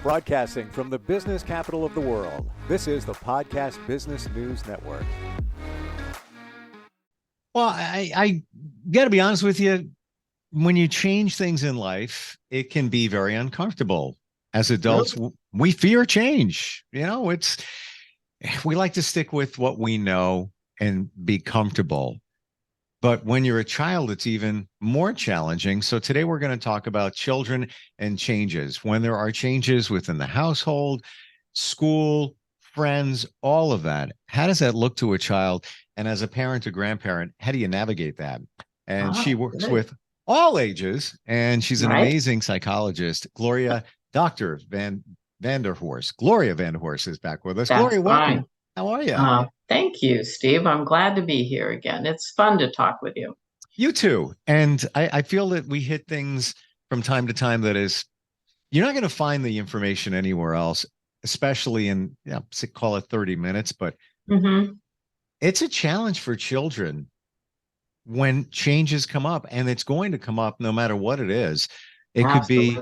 Broadcasting from the business capital of the world, this is the Podcast Business News Network. Well, I got to be honest with you. When you change things in life, it can be very uncomfortable. As adults, we fear change. We like to stick with what we know and be comfortable. But when you're a child, it's even more challenging. So today we're going to talk about children and changes. When there are changes within the household, school, friends, all of that. How does that look to a child? And as a parent or grandparent, how do you navigate that? And she works with all ages, and she's an amazing psychologist. Dr. Vanderhorst. Gloria Vanderhorst is back with us. That's Gloria, welcome. fine. How are you? Thank you, Steve. I'm glad to be here again. It's fun to talk with you. You too. And I feel that we hit things from time to time that is, you're not going to find the information anywhere else, especially in, call it 30 minutes, but it's a challenge for children when changes come up, and it's going to come up no matter what it is. It could be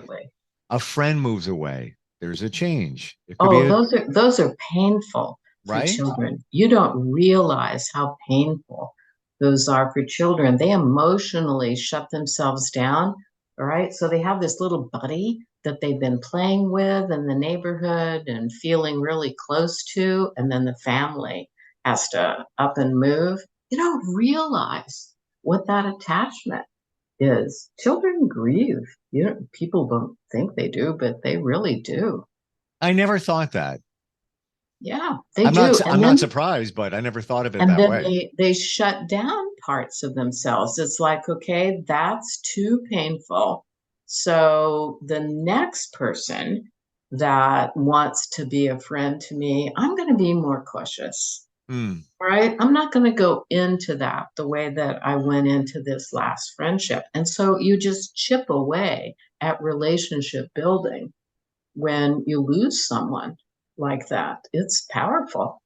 a friend moves away. There's a change. It could be those are painful for children. You don't realize how painful those are for children. They emotionally shut themselves down. All right. So they have this little buddy that they've been playing with in the neighborhood and feeling really close to. And then the family has to up and move. You don't realize what that attachment is. Children grieve. People don't think they do, but they really do. I never thought that. Yeah, they do. I'm not surprised, but I never thought of it that way. And then they shut down parts of themselves. It's like, okay, that's too painful. So the next person that wants to be a friend to me, I'm going to be more cautious. Right? I'm not going to go into that the way that I went into this last friendship. And so you just chip away at relationship building when you lose someone like that. It's powerful.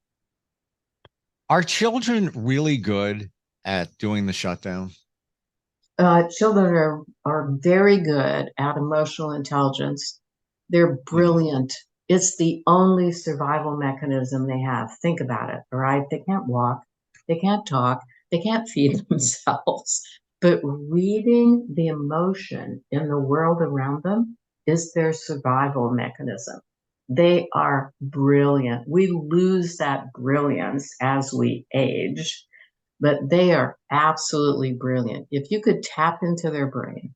Are children really good at doing the shutdown? Children are very good at emotional intelligence. They're brilliant. It's the only survival mechanism they have. Think about it, all right? They can't walk, they can't talk, they can't feed themselves. But reading the emotion in the world around them is their survival mechanism. They are brilliant. We lose that brilliance as we age, but they are absolutely brilliant. If you could tap into their brain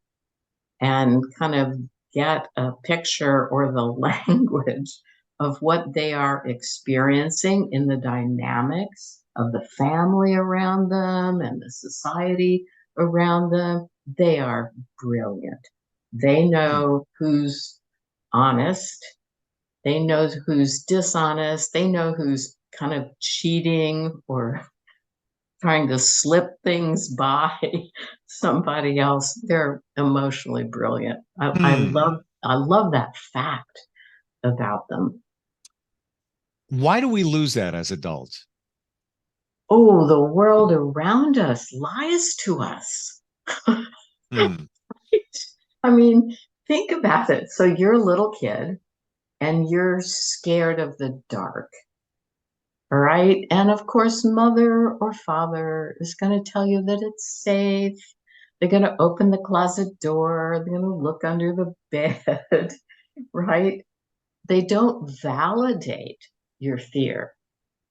and kind of get a picture or the language of what they are experiencing in the dynamics of the family around them and the society around them, they are brilliant. They know who's honest. They know who's dishonest. They know who's kind of cheating or trying to slip things by somebody else. They're emotionally brilliant. I love that fact about them. Why do we lose that as adults? Oh, the world around us lies to us. I mean, think about it. So you're a little kid and you're scared of the dark. All right. And of course, mother or father is going to tell you that it's safe. They're going to open the closet door. They're going to look under the bed, right? They don't validate your fear.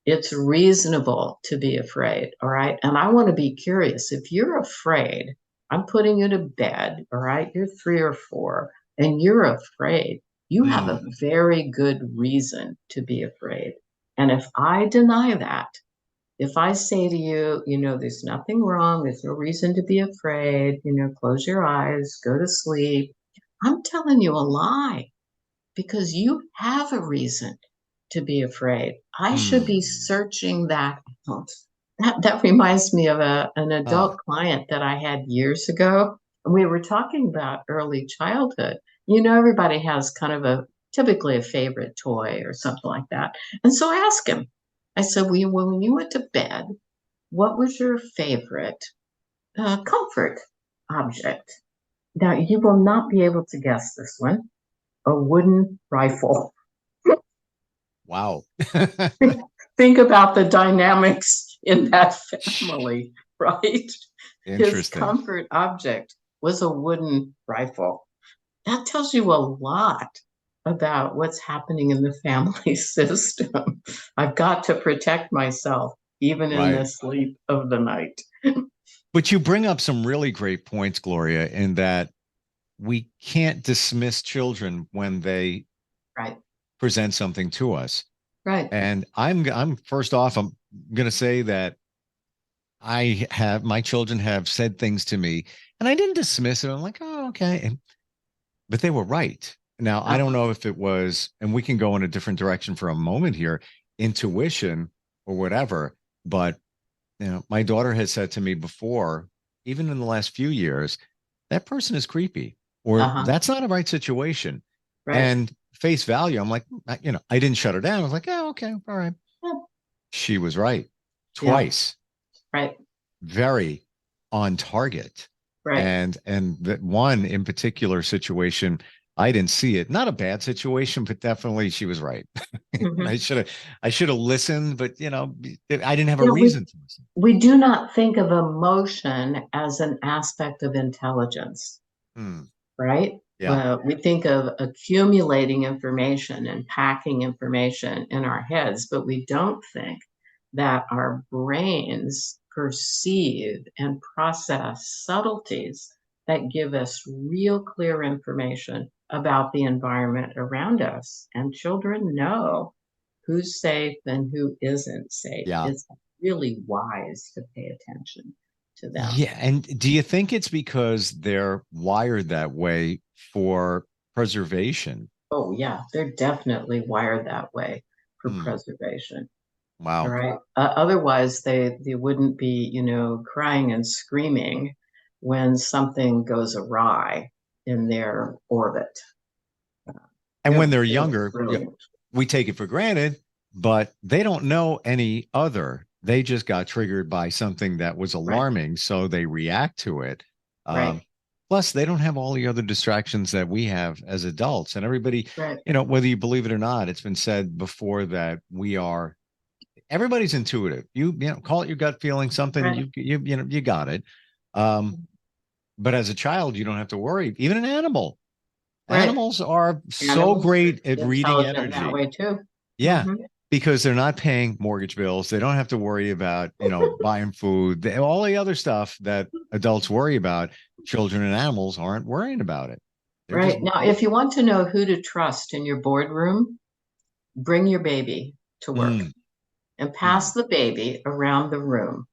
It's reasonable to be afraid. All right. And I want to be curious. If you're afraid, I'm putting you to bed. All right. You're 3 or 4 and you're afraid. You have a very good reason to be afraid. And if I deny that, if I say to you, there's nothing wrong, there's no reason to be afraid, close your eyes, go to sleep, I'm telling you a lie because you have a reason to be afraid. I should be searching that out. That reminds me of an adult client that I had years ago. And we were talking about early childhood. Everybody has kind of typically a favorite toy or something like that. And so I asked him, I said, well, when you went to bed, what was your favorite comfort object? Now, you will not be able to guess this one. a wooden rifle. Wow. Think about the dynamics in that family, right? His Interesting. comfort object was a wooden rifle. That tells you a lot about what's happening in the family system. I've got to protect myself, even in the Right. sleep of the night. But you bring up some really great points, Gloria, in that we can't dismiss children when they Right, present something to us. right. And I'm first off, I'm going to say that my children have said things to me and I didn't dismiss it. I'm like, oh, okay. But they were right. Now, I don't Uh-huh, know if it was, and we can go in a different direction for a moment here, intuition or whatever. But, my daughter has said to me before, even in the last few years, that person is creepy or uh-huh, that's not a right situation. right. And face value, I'm like, I didn't shut her down. I was like, oh, okay, all right. Yeah, She was right yeah, twice, right, very on target. right. And that one in particular situation, I didn't see it. Not a bad situation, but definitely she was right. And Mhm. I should have listened, but I didn't have a Yeah, reason to listen. we do not think of emotion as an aspect of intelligence, Hmm. right? Yeah. Well, we think of accumulating information and packing information in our heads, but we don't think that our brains perceive and process subtleties that give us real clear information about the environment around us. And children know who's safe and who isn't safe. Yeah. It's really wise to pay attention to them. Yeah. And do you think it's because they're wired that way for preservation? Oh, yeah, they're definitely wired that way for Hmm. preservation. All Wow. right. Otherwise, they wouldn't be, crying and screaming when something goes awry in their orbit. And when they're They're younger, brilliant. we take it for granted, but they don't know any other. They just got triggered by something that was Right, alarming, so they react to it. right, Um, Plus, they don't have all the other distractions that we have as adults. And everybody, right, whether you believe it or not, it's been said before that everybody's intuitive. Call it your gut feeling, something right, you got it. Um, but as a child, you don't have to worry. Even an animal. right. Animals are so Animals are great at reading intelligent that energy. way too. Yeah, Hmm. because they're not paying mortgage bills. They don't have to worry about, buying food. All the other stuff that adults worry about, children and animals aren't worrying about it. They're just, Right. Now, if you want to know who to trust in your boardroom, bring your baby to work mm, and mm. pass the baby around the room.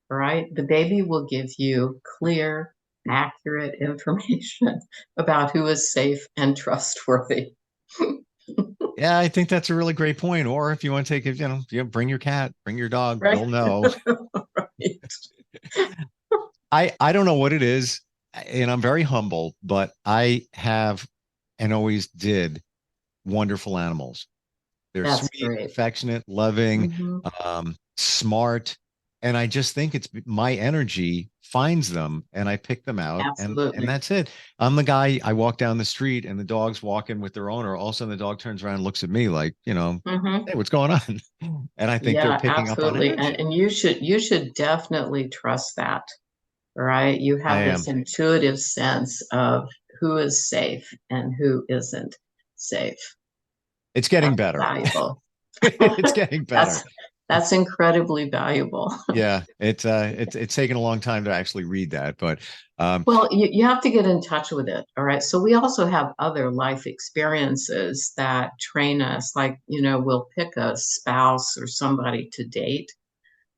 All right. The baby will give you clear, accurate information about who is safe and trustworthy. Yeah, I think that's a really great point. Or if you want to take it, bring your cat, bring your dog, Right. they'll know. Right. I don't know what it is, and I'm very humble, but I have and always did wonderful animals. They're That's sweet, great. affectionate, loving, Hmm. smart, and I just think it's my energy finds them, and I pick them out, and Absolutely. that's it. I'm the guy. I walk down the street, and the dog's walking with their owner. All of a sudden, the dog turns around and looks at me like, Hmm. hey, what's going on? And I think they're Yeah, picking up on absolutely. energy. And you should definitely trust that. Right? You I have this am. intuitive sense of who is safe and who isn't safe. It's getting That's better. valuable. It's getting better. That's that's incredibly valuable. Yeah, it's taken a long time to actually read that, but Well, you have to get in touch with it. All right. So we also have other life experiences that train us, like, we'll pick a spouse or somebody to date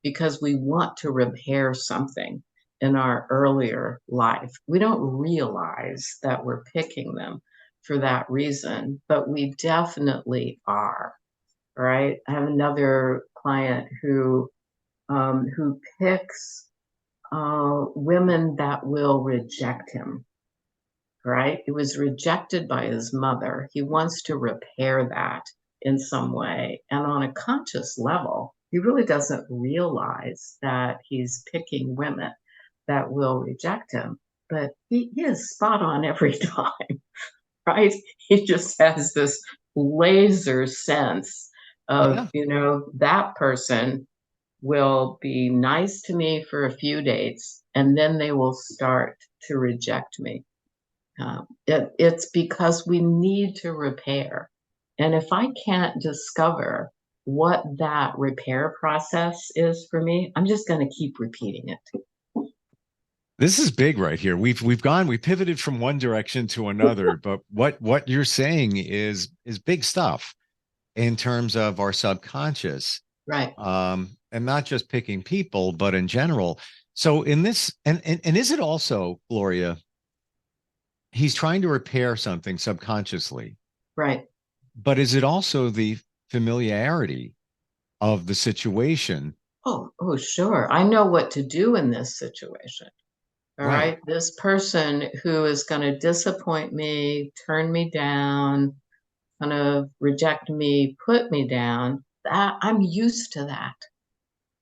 because we want to repair something in our earlier life. We don't realize that we're picking them for that reason, but we definitely are. Right? I have another client who picks women that will reject him. Right? He was rejected by his mother. He wants to repair that in some way. And on a conscious level, he really doesn't realize that he's picking women that will reject him. But he is spot on every time. right? He just has this laser sense of, Yeah. that person will be nice to me for a few dates and then they will start to reject me. It's because we need to repair. And if I can't discover what that repair process is for me, I'm just going to keep repeating it. This is big right here. We pivoted from one direction to another, but what you're saying is big stuff in terms of our subconscious, Right. and not just picking people, but in general. So in this, and is it also, Gloria, he's trying to repair something subconsciously, Right. but is it also the familiarity of the situation? Oh, sure. I know what to do in this situation. All Right. right. This person who is going to disappoint me, turn me down, kind of reject me, put me down, that I'm used to that.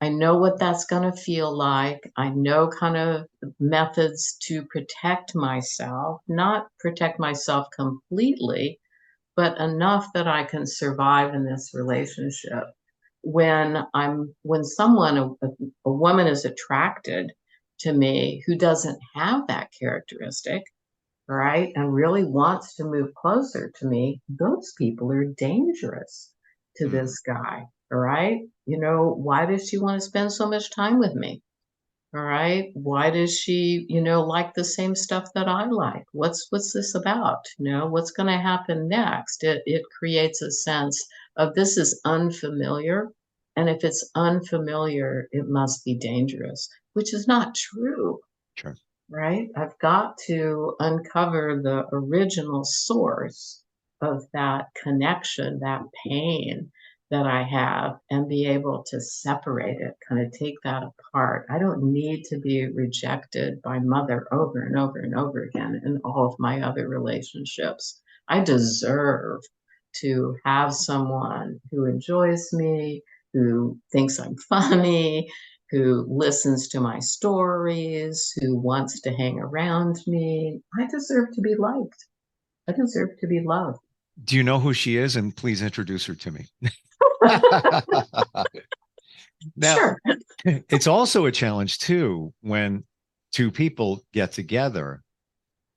I know what that's going to feel like. I know kind of methods to protect myself, not protect myself completely, but enough that I can survive in this relationship. When someone, a woman is attracted to me who doesn't have that characteristic, right, and really wants to move closer to me, those people are dangerous to Hmm. this guy. All right. Why does she want to spend so much time with me? All right. Why does she, like the same stuff that I like? What's this about? What's going to happen next? It creates a sense of this is unfamiliar. And if it's unfamiliar, it must be dangerous, which is not true, Sure. right? I've got to uncover the original source of that connection, that pain that I have, and be able to separate it, kind of take that apart. I don't need to be rejected by mother over and over and over again in all of my other relationships. I deserve to have someone who enjoys me, who thinks I'm funny, who listens to my stories, who wants to hang around me. I deserve to be liked. I deserve to be loved. Do you know who she is? And please introduce her to me. Now, Sure. it's also a challenge too when two people get together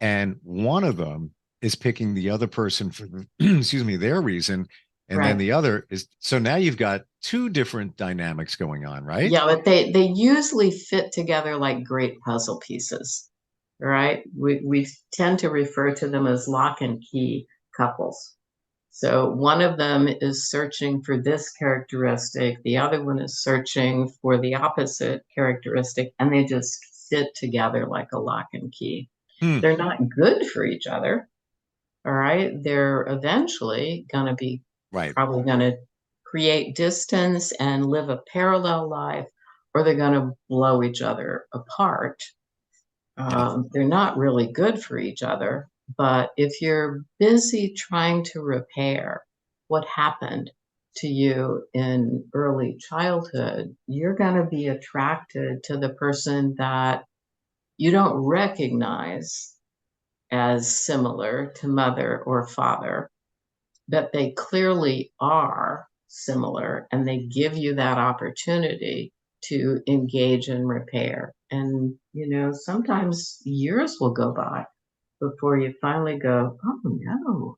and one of them is picking the other person for excuse me, their reason, and then Right. the other is, so now you've got two different dynamics going on, right? Yeah, but they usually fit together like great puzzle pieces, right? We tend to refer to them as lock and key couples. So one of them is searching for this characteristic, the other one is searching for the opposite characteristic, and they just fit together like a lock and key. Hmm. They're not good for each other, all right? They're eventually going to be Right. probably going to create distance and live a parallel life, or they're going to blow each other apart. Yeah. They're not really good for each other. But if you're busy trying to repair what happened to you in early childhood, you're going to be attracted to the person that you don't recognize as similar to mother or father, but they clearly are similar and they give you that opportunity to engage in repair. And, sometimes years will go by before you finally go, oh no,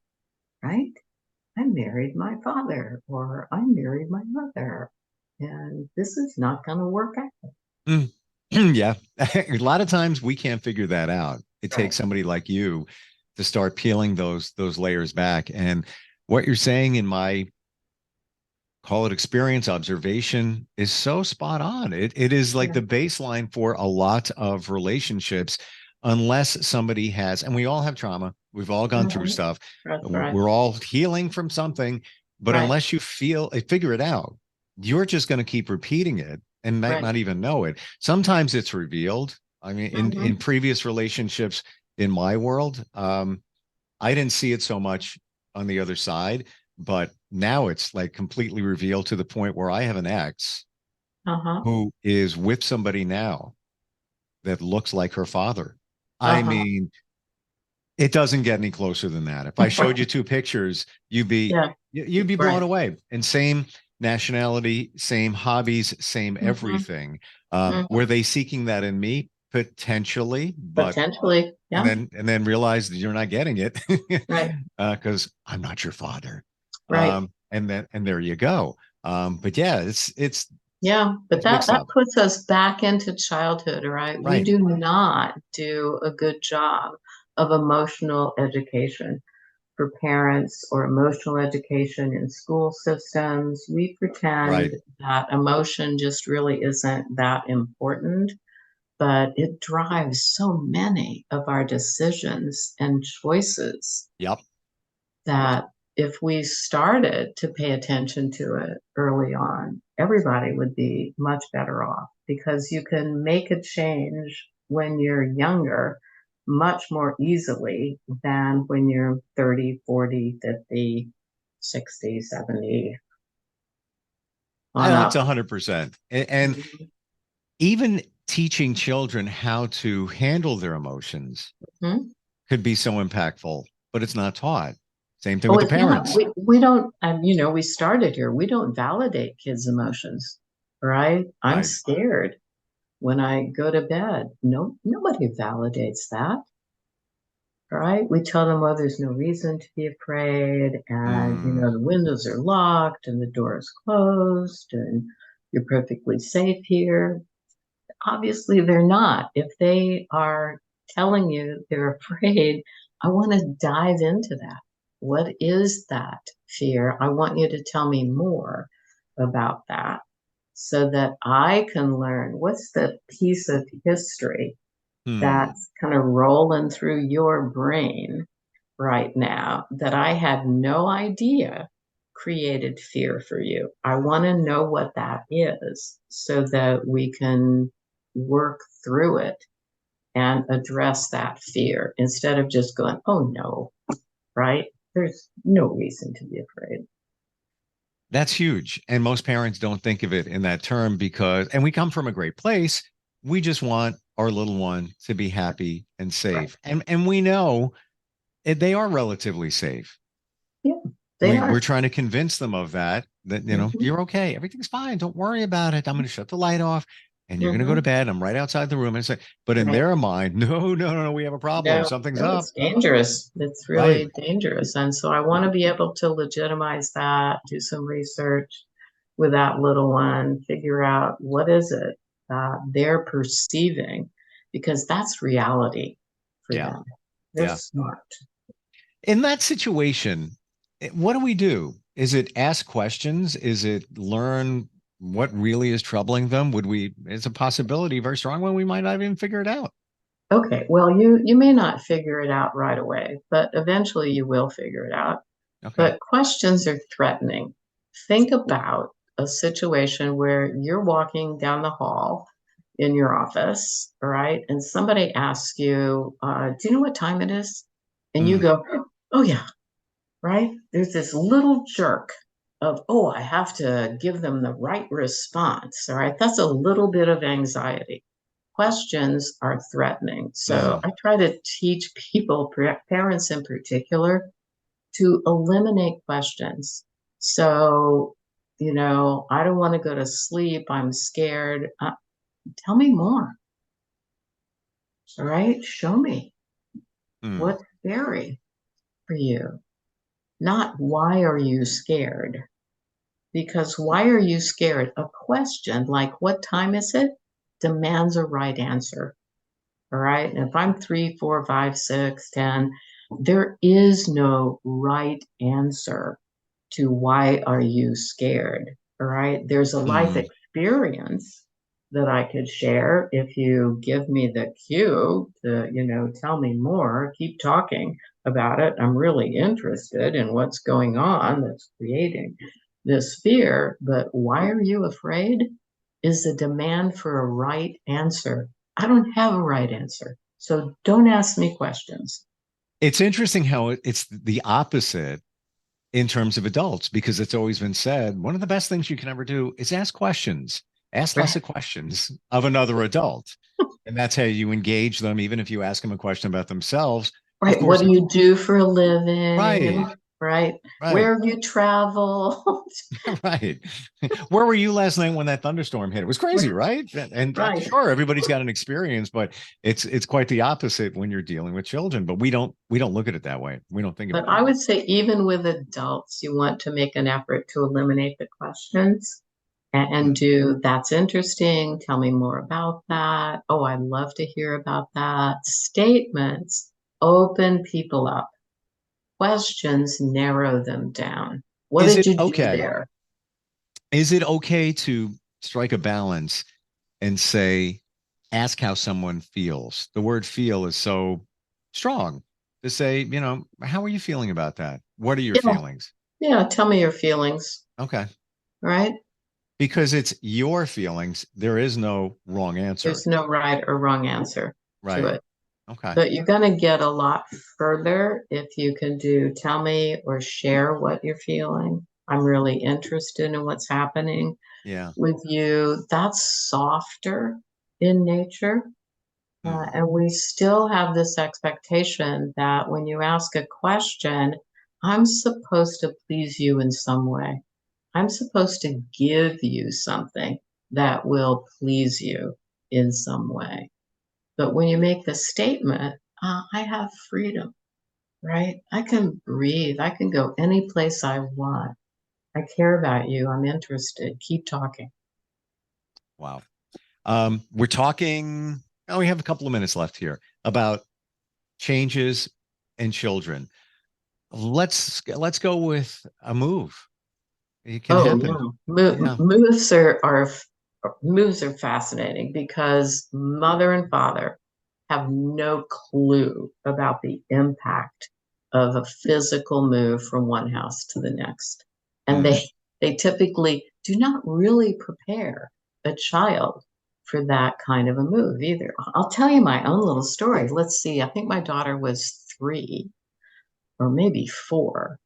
right? I married my father or I married my mother. And this is not going to work out. Mm. Yeah. A lot of times we can't figure that out. It Right. takes somebody like you to start peeling those layers back. And what you're saying in my, call it, experience, observation, is so spot on. It is like Yeah. the baseline for a lot of relationships, unless somebody has, and we all have trauma. We've all gone through Mhm. stuff. That's right. We're all healing from something, but Right. unless you figure it out, you're just going to keep repeating it and might Right. not even know it. Sometimes it's revealed. I mean, in Hmm. previous relationships in my world, I didn't see it so much on the other side, but now it's like completely revealed to the point where I have an ex Uh-huh. who is with somebody now that looks like her father. I Uh-huh. mean, It doesn't get any closer than that. If I showed you two pictures, Yeah, you'd be blown right. away. And same nationality, same hobbies, same Hmm. everything. Hmm. Were they seeking that in me? Potentially, but Potentially. Yeah, and then realize that you're not getting it right, because I'm not your father. right. And there you go. But yeah, Yeah, but it's that mixed that up. puts us back into childhood, right? We Right. do not do a good job of emotional education for parents or emotional education in school systems. We pretend Right. that emotion just really isn't that important, but it drives so many of our decisions and choices Yep. that if we started to pay attention to it early on, everybody would be much better off because you can make a change when you're younger much more easily than when you're 30, 40, 50, 60, 70 on That's up. 100%. And Mhm. even teaching children how to handle their emotions Mhm. could be so impactful, but it's not taught. Same thing Oh, with the it's not. parents. We don't, we started here. We don't validate kids' emotions, right? I'm Right. scared when I go to bed. No, nobody validates that, right? We tell them, well, there's no reason to be afraid, and Mm, the windows are locked and the door is closed, and you're perfectly safe here. Obviously, they're not. If they are telling you they're afraid, I want to dive into that. What is that fear? I want you to tell me more about that so that I can learn what's the piece of history hmm. that's kind of rolling through your brain right now that I had no idea created fear for you. I want to know what that is so that we can work through it and address that fear instead of just going, oh no, right? There's no reason to be afraid. That's huge. And most parents don't think of it in that term because, and we come from a great place. We just want our little one to be happy and Right. safe. And we know they are relatively safe. Yeah, they We're are. trying to convince them of that, Hmm. you're okay. Everything's fine. Don't worry about it. I'm going to shut the light off and you're going to go to Hmm. bed. I'm right outside the room and say, but in Right. their mind, no, no, no, no, we have a problem. No, Something's no, up. it's dangerous. It's Right. really dangerous. And so I want to be able to legitimize that, do some research with that little one, figure out what is it they're perceiving, because that's reality for Yeah. them. They're Yeah. smart. In that situation, what do we do? Is it ask questions? Is it learn what really is troubling them? It's a possibility, very strong one, we might not even figure it out. Okay, well, you may not figure it out right away, but eventually you will figure it out. Okay. But questions are threatening. Think about a situation where you're walking down the hall in your office, all right, and somebody asks you, "Do you know what time it is?" And you Mm, go, "Oh yeah," right? There's this little jerk of, "Oh, I have to give them the right response." All right, that's a little bit of anxiety. Questions are threatening, so mm. I try to teach people, parents in particular, to eliminate questions. So, I don't want to go to sleep. I'm scared. Tell me more. All right. Show me Mm. what's scary for you. Not why are you scared? Because why are you scared? A question like, what time is it? Demands a right answer. All right. And if I'm 3, 4, 5, 6, 10, there is no right answer to why are you scared. All right. There's a life Mm. experience that I could share if you give me the cue to, tell me more, keep talking about it. I'm really interested in what's going on that's creating this fear. But why are you afraid? Is a demand for a right answer. I don't have a right answer. So don't ask me questions. It's interesting how it's the opposite in terms of adults, because it's always been said one of the best things you can ever do is ask questions, ask lots Right. of questions of another adult. And that's how you engage them. Even if you ask them a question about themselves, of Right. What course, do you do for a living? right, Right. right. Where have you traveled? Right. Where were you last night when that thunderstorm hit? It was crazy, right? And Right. sure, everybody's got an experience, but it's quite the opposite when you're dealing with children. But we don't look at it that way. We don't think of it But that I way. would say even with adults, you want to make an effort to eliminate the questions and Mm. do that's interesting. Tell me more about that. Oh, I'd love to hear about that. Statements open people up. Questions narrow them down. What Is did it you do okay? there? Is it okay to strike a balance and say, ask how someone feels? The word feel is so strong to say, how are you feeling about that? What are your Yeah, feelings? yeah. Tell me your feelings, Okay. right? Because it's your feelings. There is no wrong answer. There's no right or wrong answer to Right. it. Okay. But you're going to get a lot further if you can do tell me or share what you're feeling. I'm really interested in what's happening Yeah. with you. That's softer in nature. Hmm. And we still have this expectation that when you ask a question, I'm supposed to please you in some way. I'm supposed to give you something that will please you in some way. But when you make the statement, I have freedom, right? I can breathe. I can go any place I want. I care about you. I'm interested. Keep talking. Wow. We're talking. Oh, we have a couple of minutes left here about changes in children. Let's go with a move. It can Oh, happen. yeah. Yeah. Moves are fascinating because mother and father have no clue about the impact of a physical move from one house to the next. And Hmm. they typically do not really prepare a child for that kind of a move either. I'll tell you my own little story. Let's see. I think my daughter was 3 or maybe 4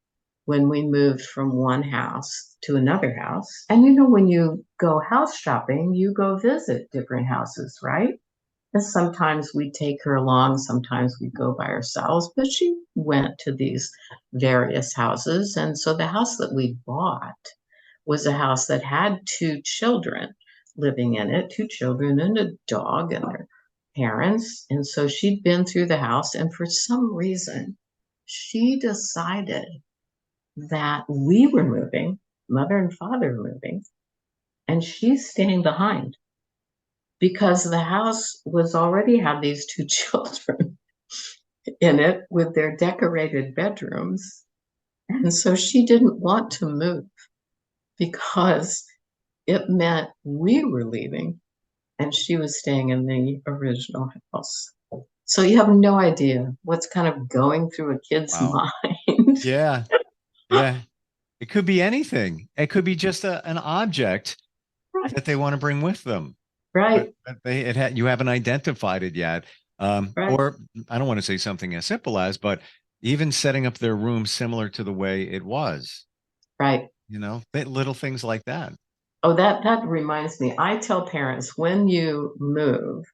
when we moved from one house to another house. And when you go house shopping, you go visit different houses, right? And sometimes we take her along, sometimes we go by ourselves, but she went to these various houses. And so the house that we bought was a house that had 2 children living in it, 2 children and a dog and their parents. And so she'd been through the house, and for some reason, she decided that we were moving, mother and father were moving, and she's staying behind because the house was already had these 2 children in it with their decorated bedrooms. And so she didn't want to move because it meant we were leaving and she was staying in the original house. So you have no idea what's kind of going through a kid's Wow. mind. Yeah. Yeah. It could be anything. It could be just an object that they Right, want to bring with them, but, right, you haven't identified it yet. right, Or I don't want to say something as simple as, but even setting up their room similar to the way it was, right. little things like that. Oh, that reminds me. I tell parents when you move,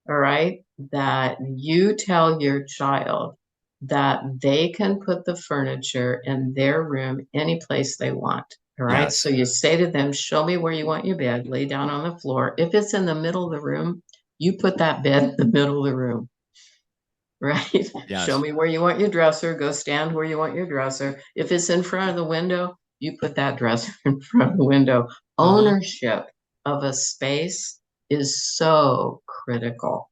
all right, that you tell your child that they can put the furniture in their room any place they want. All right. So Yes. you say to them, show me where you want your bed, lay down on the floor. If it's in the middle of the room, you put that bed in the middle of the room, right? Show Yes. me where you want your dresser, go stand where you want your dresser. If it's in front of the window, you put that dresser in front of the window. Uh-huh. Ownership of a space is so critical.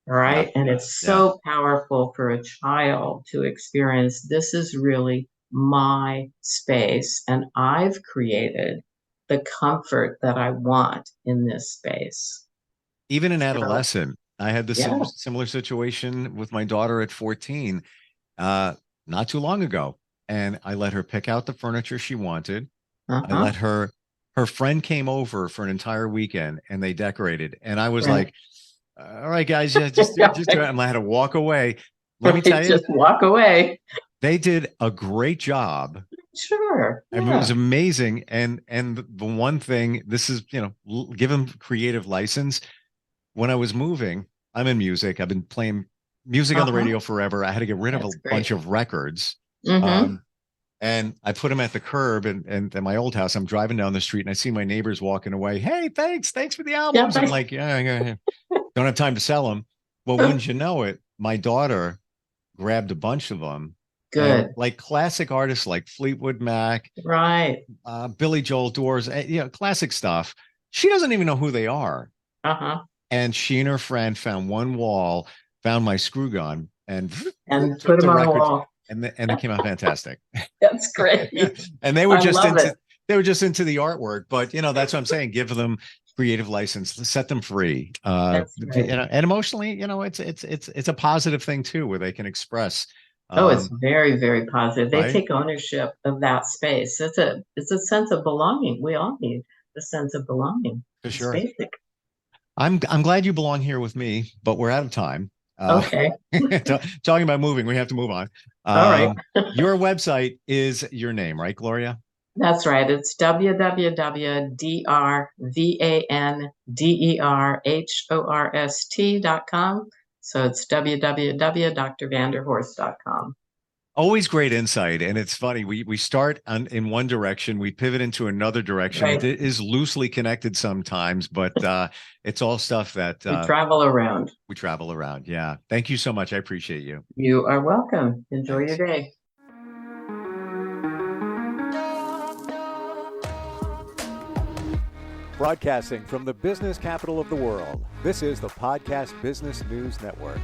Yeah. Right? And it's Yeah. so powerful for a child to experience this is really my space, and I've created the comfort that I want in this space. Even an So, adolescent, I had the yeah. similar situation with my daughter at 14, uh, not too long ago. And I let her pick out the furniture she wanted. I Uh-huh. let her friend came over for an entire weekend and they decorated. And I was Right. like, all right, guys, yeah, just do it. And I had to walk away. Let me tell Right. you, Just walk away. they did a great job. Sure. I mean, it was Yeah. amazing. And the one thing, this is, give them creative license. When I was moving, I'm in music. I've been playing music on the radio forever. I had to get rid of a bunch of records. And I put them at the curb and at my old house. I'm driving down the street and I see my neighbors walking away. Hey, thanks for the albums. I'm like, yeah, don't have time to sell them. Well, wouldn't you know it, my daughter grabbed a bunch of them. Good. Like classic artists like Fleetwood Mac, right? Billy Joel, Doors, classic stuff. She doesn't even know who they are. And she and her friend found one wall, found my screw gun, and put them on the wall. And they came out fantastic. That's great. And they were just into the artwork, but that's what I'm saying. Give them creative license, set them free. And emotionally, it's a positive thing too, where they can express. It's very, very positive. They take ownership of that space. It's a sense of belonging. We all need the sense of belonging. For sure. It's basic. I'm glad you belong here with me, but we're out of time. Okay. Talking about moving, we have to move on. All right. Your website is your name, right, Gloria? That's right. It's www.drvanderhorst.com. So it's www.drvanderhorst.com. Always great insight. And it's funny. We start in one direction, we pivot into another direction. Right. It is loosely connected sometimes, but it's all stuff that we travel around. Yeah. Thank you so much. I appreciate you. You are welcome. Enjoy your day. Broadcasting from the business capital of the world, this is the Podcast Business News Network.